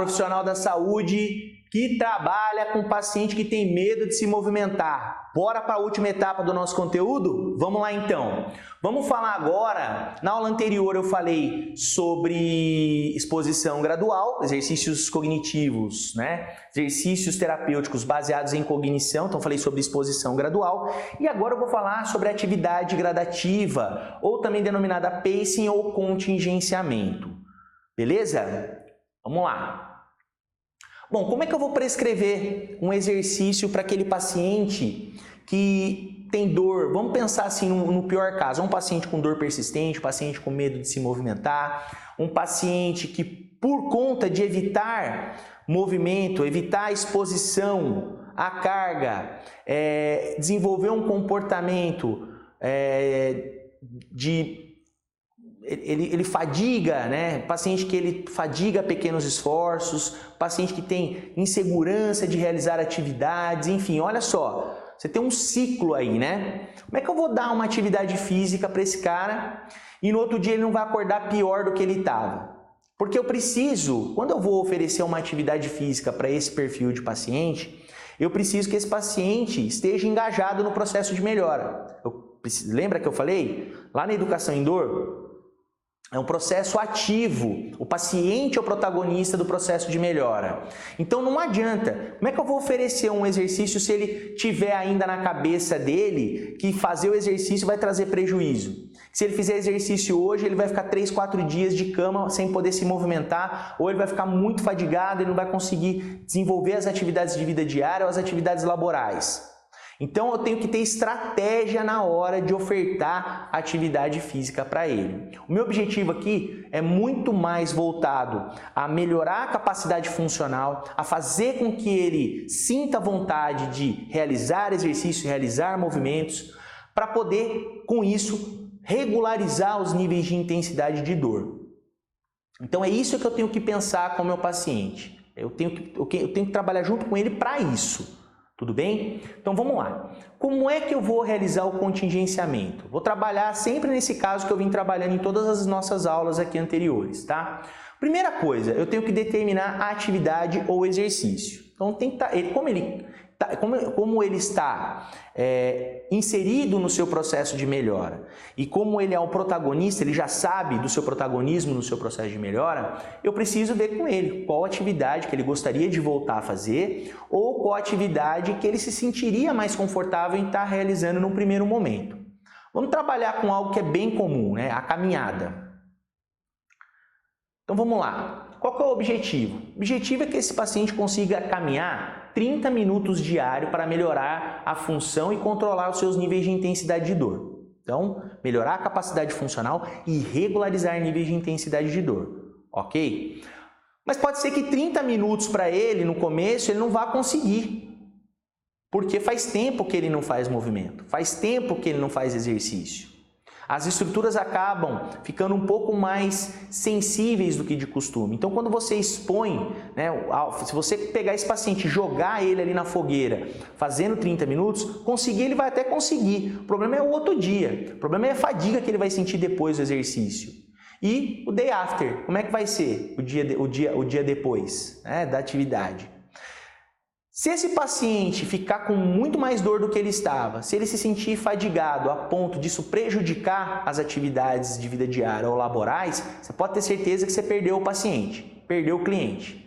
profissional da saúde que trabalha com paciente que tem medo de se movimentar. Bora para a última etapa do nosso conteúdo? Vamos lá então. Vamos falar agora, na aula anterior eu falei sobre exposição gradual, exercícios cognitivos, né? Exercícios terapêuticos baseados em cognição, então falei sobre exposição gradual. E agora eu vou falar sobre atividade gradativa, ou também denominada pacing ou contingenciamento. Beleza? Vamos lá. Bom, como é que eu vou prescrever um exercício para aquele paciente que tem dor? Vamos pensar assim no pior caso, um paciente com dor persistente, um paciente com medo de se movimentar, um paciente que por conta de evitar movimento, evitar exposição à carga, desenvolver um comportamento ele fadiga, né? Paciente que ele fadiga pequenos esforços, paciente que tem insegurança de realizar atividades, enfim, olha só, você tem um ciclo aí, né? Como é que eu vou dar uma atividade física para esse cara e no outro dia ele não vai acordar pior do que ele estava? Porque eu preciso, quando eu vou oferecer uma atividade física para esse perfil de paciente, eu preciso que esse paciente esteja engajado no processo de melhora. Lembra que eu falei? Lá na educação em dor, é um processo ativo, o paciente é o protagonista do processo de melhora. Então não adianta, como é que eu vou oferecer um exercício se ele tiver ainda na cabeça dele que fazer o exercício vai trazer prejuízo? Se ele fizer exercício hoje, ele vai ficar 3, 4 dias de cama sem poder se movimentar, ou ele vai ficar muito fadigado, ele não vai conseguir desenvolver as atividades de vida diária ou as atividades laborais. Então eu tenho que ter estratégia na hora de ofertar atividade física para ele. O meu objetivo aqui é muito mais voltado a melhorar a capacidade funcional, a fazer com que ele sinta vontade de realizar exercício, realizar movimentos, para poder, com isso, regularizar os níveis de intensidade de dor. Então é isso que eu tenho que pensar com o meu paciente. Eu tenho que trabalhar junto com ele para isso. Tudo bem? Então vamos lá. Como é que eu vou realizar o contingenciamento? Vou trabalhar sempre nesse caso que eu vim trabalhando em todas as nossas aulas aqui anteriores, tá? Primeira coisa, eu tenho que determinar a atividade ou exercício. Então tem que como ele está inserido no seu processo de melhora e como ele é um protagonista, ele já sabe do seu protagonismo no seu processo de melhora, eu preciso ver com ele qual atividade que ele gostaria de voltar a fazer ou qual atividade que ele se sentiria mais confortável em estar realizando no primeiro momento. Vamos trabalhar com algo que é bem comum, né? A caminhada. Então vamos lá. Qual que é o objetivo? O objetivo é que esse paciente consiga caminhar 30 minutos diário para melhorar a função e controlar os seus níveis de intensidade de dor. Então, melhorar a capacidade funcional e regularizar níveis de intensidade de dor, ok? Mas pode ser que 30 minutos para ele, no começo, ele não vá conseguir, porque faz tempo que ele não faz movimento, faz tempo que ele não faz exercício. As estruturas acabam ficando um pouco mais sensíveis do que de costume. Então, quando você expõe, né, se você pegar esse paciente e jogar ele ali na fogueira, fazendo 30 minutos, conseguir, ele vai até conseguir. O problema é o outro dia. O problema é a fadiga que ele vai sentir depois do exercício. E o day after, como é que vai ser o dia depois, né, da atividade? Se esse paciente ficar com muito mais dor do que ele estava, se ele se sentir fadigado a ponto disso prejudicar as atividades de vida diária ou laborais, você pode ter certeza que você perdeu o paciente, perdeu o cliente.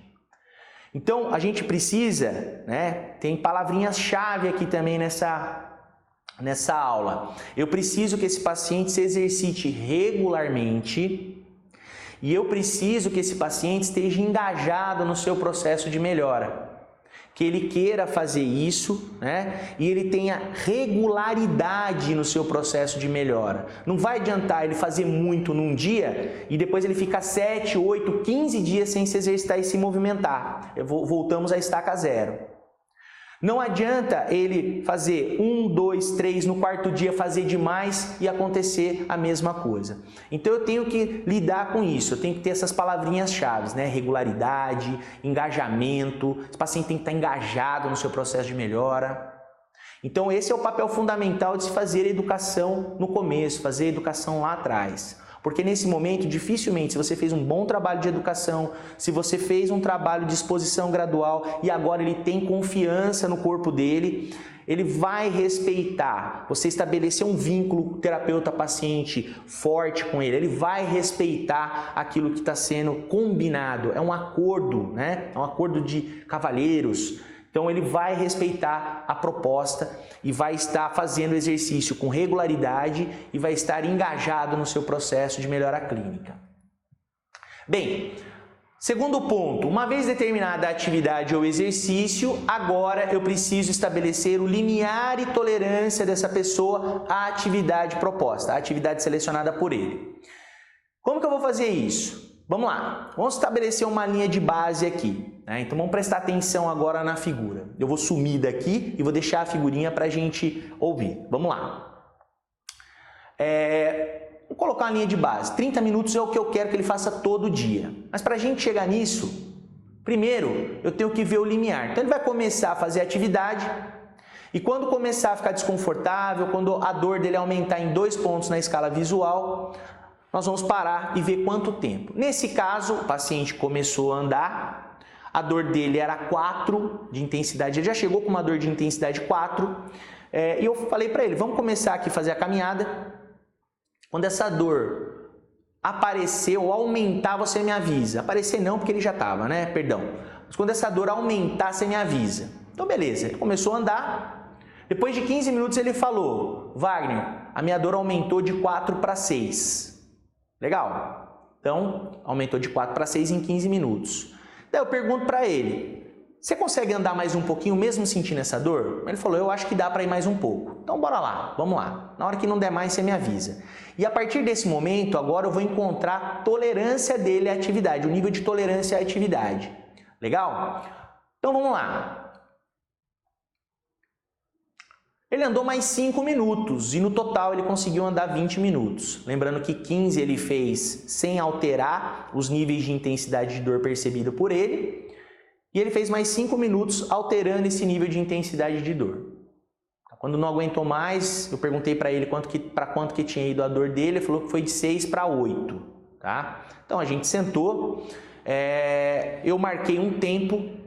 Então, a gente precisa, né, tem palavrinhas-chave aqui também nessa aula. Eu preciso que esse paciente se exercite regularmente e eu preciso que esse paciente esteja engajado no seu processo de melhora. Que ele queira fazer isso, né? E ele tenha regularidade no seu processo de melhora. Não vai adiantar ele fazer muito num dia e depois ele fica 7, 8, 15 dias sem se exercitar e se movimentar. Voltamos à estaca zero. Não adianta ele fazer 1, 2, 3, no quarto dia fazer demais e acontecer a mesma coisa. Então eu tenho que lidar com isso, eu tenho que ter essas palavrinhas-chave, né? Regularidade, engajamento, esse paciente tem que estar engajado no seu processo de melhora. Então esse é o papel fundamental de se fazer educação no começo, fazer educação lá atrás. Porque nesse momento, dificilmente, se você fez um bom trabalho de educação, se você fez um trabalho de exposição gradual e agora ele tem confiança no corpo dele, ele vai respeitar. Você estabeleceu um vínculo terapeuta-paciente forte com ele, ele vai respeitar aquilo que está sendo combinado. É um acordo, né? É um acordo de cavalheiros. Então ele vai respeitar a proposta e vai estar fazendo o exercício com regularidade e vai estar engajado no seu processo de melhora clínica. Bem, segundo ponto, uma vez determinada a atividade ou exercício, agora eu preciso estabelecer o limiar e tolerância dessa pessoa à atividade proposta, à atividade selecionada por ele. Como que eu vou fazer isso? Vamos lá, vamos estabelecer uma linha de base aqui, né? Então vamos prestar atenção agora na figura. Eu vou sumir daqui e vou deixar a figurinha para a gente ouvir. Vamos lá. Vou colocar uma linha de base. 30 minutos é o que eu quero que ele faça todo dia. Mas para a gente chegar nisso, primeiro eu tenho que ver o limiar. Então ele vai começar a fazer a atividade e quando começar a ficar desconfortável, quando a dor dele aumentar em 2 pontos na escala visual, nós vamos parar e ver quanto tempo. Nesse caso, o paciente começou a andar, a dor dele era 4 de intensidade, ele já chegou com uma dor de intensidade 4, e eu falei para ele, vamos começar aqui a fazer a caminhada. Quando essa dor aparecer ou aumentar, você me avisa. Aparecer não, porque ele já estava, né? Perdão. Mas quando essa dor aumentar, você me avisa. Então, beleza. Ele começou a andar. Depois de 15 minutos, ele falou, Wagner, a minha dor aumentou de 4 para 6. Legal. Então, aumentou de 4 para 6 em 15 minutos. Daí eu pergunto para ele, você consegue andar mais um pouquinho mesmo sentindo essa dor? Ele falou, eu acho que dá para ir mais um pouco. Então bora lá, vamos lá. Na hora que não der mais, você me avisa. E a partir desse momento, agora eu vou encontrar a tolerância dele à atividade, o nível de tolerância à atividade. Legal? Então vamos lá. Ele andou mais 5 minutos e no total ele conseguiu andar 20 minutos. Lembrando que 15 ele fez sem alterar os níveis de intensidade de dor percebida por ele. E ele fez mais 5 minutos alterando esse nível de intensidade de dor. Quando não aguentou mais, eu perguntei para ele para quanto que tinha ido a dor dele, ele falou que foi de 6 para 8. Tá? Então a gente sentou, eu marquei um tempo.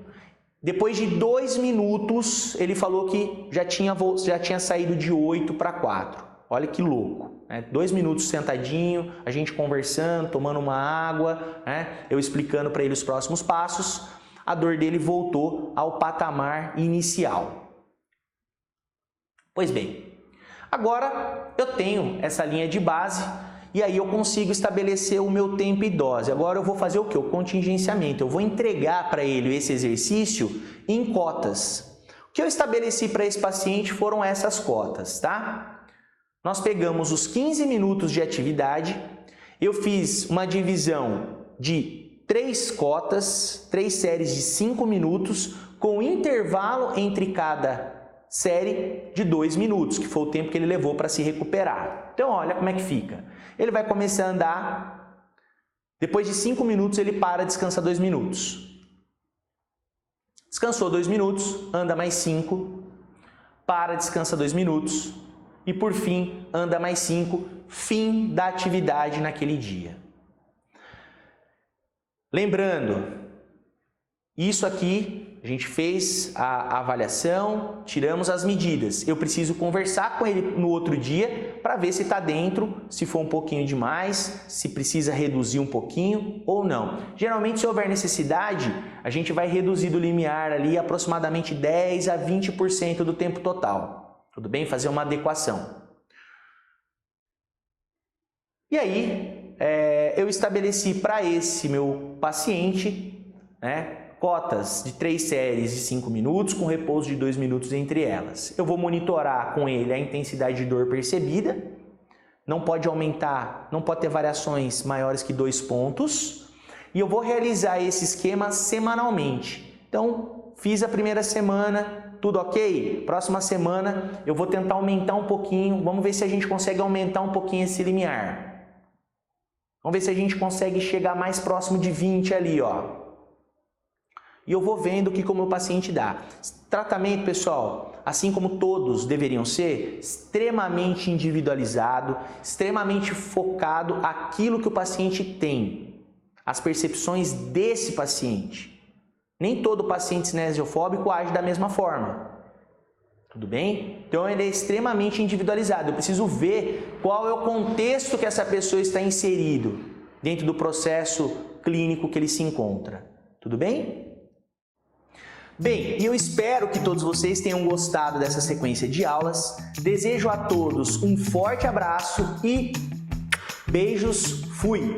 Depois de 2 minutos, ele falou que já tinha saído de 8 para 4. Olha que louco. 2 minutos sentadinho, a gente conversando, tomando uma água, eu explicando para ele os próximos passos. A dor dele voltou ao patamar inicial. Pois bem, agora eu tenho essa linha de base e aí eu consigo estabelecer o meu tempo e dose. Agora eu vou fazer o quê? O contingenciamento. Eu vou entregar para ele esse exercício em cotas. O que eu estabeleci para esse paciente foram essas cotas, tá? Nós pegamos os 15 minutos de atividade, eu fiz uma divisão de 3 cotas, 3 séries de 5 minutos, com intervalo entre cada série de 2 minutos, que foi o tempo que ele levou para se recuperar. Então, olha como é que fica. Ele vai começar a andar, depois de 5 minutos ele para, descansa 2 minutos. Descansou 2 minutos, anda mais 5, para, descansa 2 minutos e por fim anda mais 5, fim da atividade naquele dia. Lembrando, isso aqui a gente fez a avaliação, tiramos as medidas. Eu preciso conversar com ele no outro dia para ver se está dentro, se for um pouquinho demais, se precisa reduzir um pouquinho ou não. Geralmente, se houver necessidade, a gente vai reduzir do limiar ali aproximadamente 10 a 20% do tempo total. Tudo bem? Fazer uma adequação. E aí, eu estabeleci para esse meu paciente, cotas de 3 séries de 5 minutos, com repouso de 2 minutos entre elas. Eu vou monitorar com ele a intensidade de dor percebida, não pode aumentar, não pode ter variações maiores que 2 pontos, e eu vou realizar esse esquema semanalmente. Então, fiz a primeira semana, tudo ok? Próxima semana eu vou tentar aumentar um pouquinho, vamos ver se a gente consegue aumentar um pouquinho esse limiar. Vamos ver se a gente consegue chegar mais próximo de 20 ali, ó. e eu vou vendo o que o meu paciente dá. Tratamento, pessoal, assim como todos deveriam ser, extremamente individualizado, extremamente focado aquilo que o paciente tem, as percepções desse paciente. Nem todo paciente cinesiofóbico age da mesma forma. Tudo bem? Então ele é extremamente individualizado. Eu preciso ver qual é o contexto que essa pessoa está inserido dentro do processo clínico que ele se encontra. Tudo bem? Bem, eu espero que todos vocês tenham gostado dessa sequência de aulas. Desejo a todos um forte abraço e beijos, fui!